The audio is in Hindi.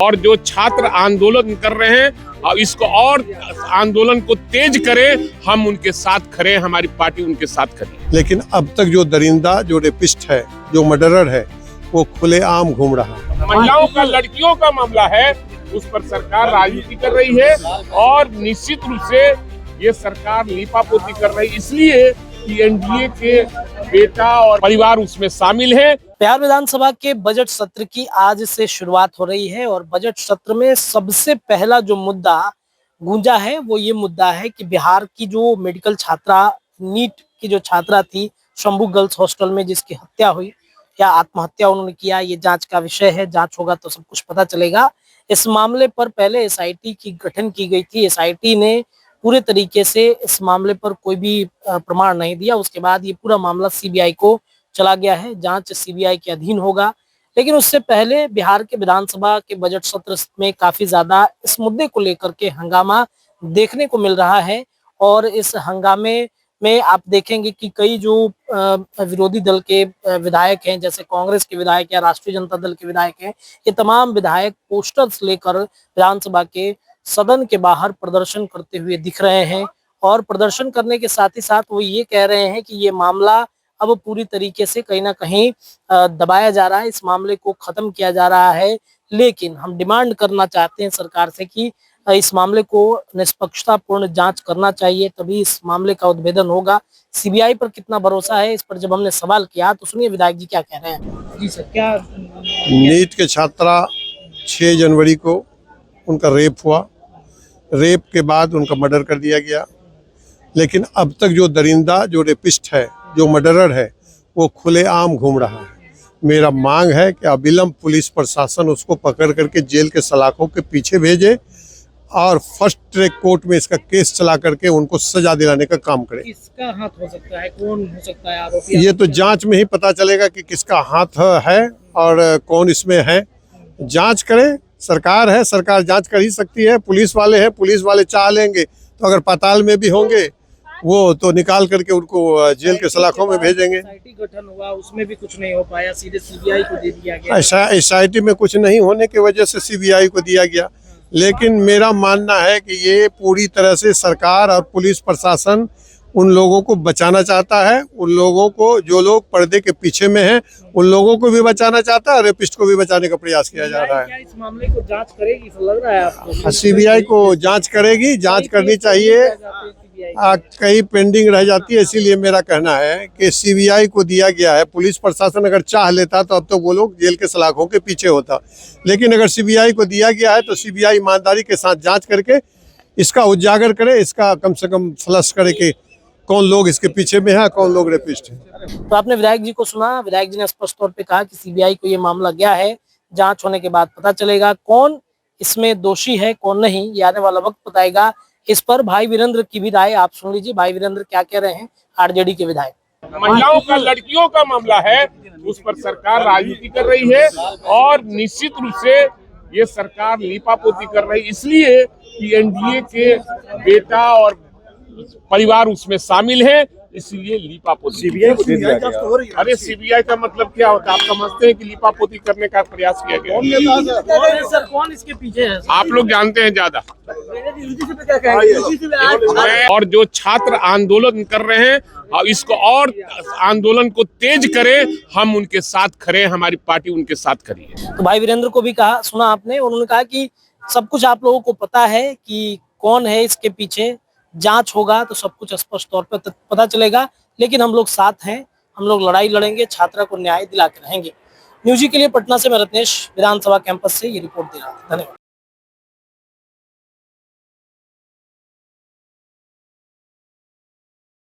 और जो छात्र आंदोलन कर रहे हैं इसको और आंदोलन को तेज करें, हम उनके साथ खड़े हैं, हमारी पार्टी उनके साथ खड़ी है। लेकिन अब तक जो दरिंदा, जो रेपिस्ट है, जो मर्डरर है, वो खुलेआम घूम रहा है। महिलाओं का, लड़कियों का मामला है, उस पर सरकार राजनीति कर रही है और निश्चित रूप से ये सरकार लीपापोती कर रही है, इसलिए कि एनडीए के बेटा और परिवार उसमें शामिल है। बिहार विधानसभा के बजट सत्र की आज से शुरुआत हो रही है और बजट सत्र में सबसे पहला जो मुद्दा गूंजा है वो ये मुद्दा है कि बिहार की जो मेडिकल छात्रा, नीट की जो छात्रा थी शंभू गर्ल्स हॉस्टल में, जिसकी हत्या हुई या आत्महत्या उन्होंने किया, ये जांच का विषय है। जांच होगा तो सब कुछ पता चलेगा। इस मामले पर पहले एसआईटी की गठन की गई थी। एसआईटी ने पूरे तरीके से इस मामले पर कोई भी प्रमाण नहीं दिया। उसके बाद ये पूरा मामला सीबीआई को चला गया है। जांच सीबीआई के अधीन होगा। लेकिन उससे पहले बिहार के विधानसभा के बजट सत्र में काफी ज्यादा इस मुद्दे को लेकर के हंगामा देखने को मिल रहा है और इस हंगामे में आप देखेंगे कि कई जो विरोधी दल के विधायक हैं, जैसे कांग्रेस के विधायक या राष्ट्रीय जनता दल के विधायक हैं, ये तमाम विधायक पोस्टर्स लेकर विधानसभा के सदन के बाहर प्रदर्शन करते हुए दिख रहे हैं और प्रदर्शन करने के साथ ही साथ वो ये कह रहे हैं कि ये मामला अब पूरी तरीके से कहीं ना कहीं दबाया जा रहा है, इस मामले को खत्म किया जा रहा है। लेकिन हम डिमांड करना चाहते हैं सरकार से कि इस मामले को निष्पक्षतापूर्ण जांच करना चाहिए, तभी इस मामले का उद्भेदन होगा। सीबीआई पर कितना भरोसा है, इस पर जब हमने सवाल किया तो सुनिए विधायक जी क्या कह रहे हैं। जी सर, क्या नीट के छात्रा 6 जनवरी को उनका रेप हुआ। रेप के बाद उनका मर्डर कर दिया गया। लेकिन अब तक जो दरिंदा, जो रेपिस्ट है, जो मर्डरर है, वो खुलेआम घूम रहा है। मेरा मांग है कि अविलंब पुलिस प्रशासन उसको पकड़ करके जेल के सलाखों के पीछे भेजे और फर्स्ट ट्रैक कोर्ट में इसका केस चला करके उनको सजा दिलाने का काम करे। किसका हाथ हो सकता है, कौन हो सकता है आरोपी? ये तो जांच में ही पता चलेगा कि किसका हाथ है और कौन इसमें है। जांच करें, सरकार है, सरकार जांच कर ही सकती है। पुलिस वाले हैं, पुलिस वाले चाह लेंगे तो अगर पाताल में भी होंगे वो तो निकाल करके उनको जेल के सलाखों में भेजेंगे। एसआईटी गठन हुआ, उसमें भी कुछ नहीं हो पाया, सीधे सीबीआई को दे दिया गया। एसआईटी में कुछ नहीं होने की वजह से सीबीआई को दिया गया। लेकिन मेरा मानना है कि ये पूरी तरह से सरकार और पुलिस प्रशासन उन लोगों को बचाना चाहता है। उन लोगों को, जो लोग पर्दे के पीछे में हैं, उन लोगों को भी बचाना चाहता है और रेपिस्ट को भी बचाने का प्रयास किया जा रहा है। क्या इस मामले को जांच करेगी, लग रहा है आपको? सीबीआई को जांच करेगी, जांच करनी चाहिए। कहीं पेंडिंग रह जाती है, इसीलिए मेरा कहना है कि सीबीआई को दिया गया है। पुलिस प्रशासन अगर चाह लेता तो अब तो वो लोग जेल के सलाखों के पीछे होता। लेकिन अगर सीबीआई को दिया गया है तो सीबीआई ईमानदारी के साथ जांच करके इसका उजागर करे, इसका कम से कम फ्लश करे कि कौन लोग इसके पीछे में है, कौन लोग रेपिस्ट है। तो आपने विधायक जी को सुना। विधायक जी ने स्पष्ट तौर पे कहा कि सीबीआई को ये मामला गया है, जांच होने के बाद पता चलेगा कौन इसमें दोषी है, कौन नहीं, ये आने वाला वक्त बताएगा। इस पर भाई वीरेंद्र की भी राय आप सुन लीजिए। भाई वीरेंद्र क्या कह रहे हैं, आरजेडी के विधायक। महिलाओं का, लड़कियों का मामला है, उस पर सरकार राजनीति कर रही है और निश्चित रूप से ये सरकार लीपापोती कर रही है, इसलिए कि एनडीए के बेटा और परिवार उसमें शामिल है, इसलिए लीपापोती। सीबीआई को दे दिया गया। अरे सीबीआई का मतलब क्या होता है? आप समझते हैं कि लीपापोती करने का प्रयास किया गया? सर कौन इसके पीछे है? आप लोग जानते हैं ज्यादा। और जो छात्र आंदोलन कर रहे हैं इसको और आंदोलन को तेज करें, हम उनके साथ खड़े हैं, हमारी पार्टी उनके साथ खड़ी है। तो भाई वीरेंद्र को भी कहा, सुना आपने, उन्होंने कहा कि सब कुछ आप लोगों को पता है कि कौन है इसके पीछे, जांच होगा तो सब कुछ स्पष्ट तौर पर पता चलेगा। लेकिन हम लोग साथ हैं, हम लोग लड़ाई लड़ेंगे, छात्रा को न्याय दिला के रहेंगे। न्यूज़ के लिए पटना से मैं रत्नेश विधानसभा कैंपस से ये रिपोर्ट दे रहा था। धन्यवाद।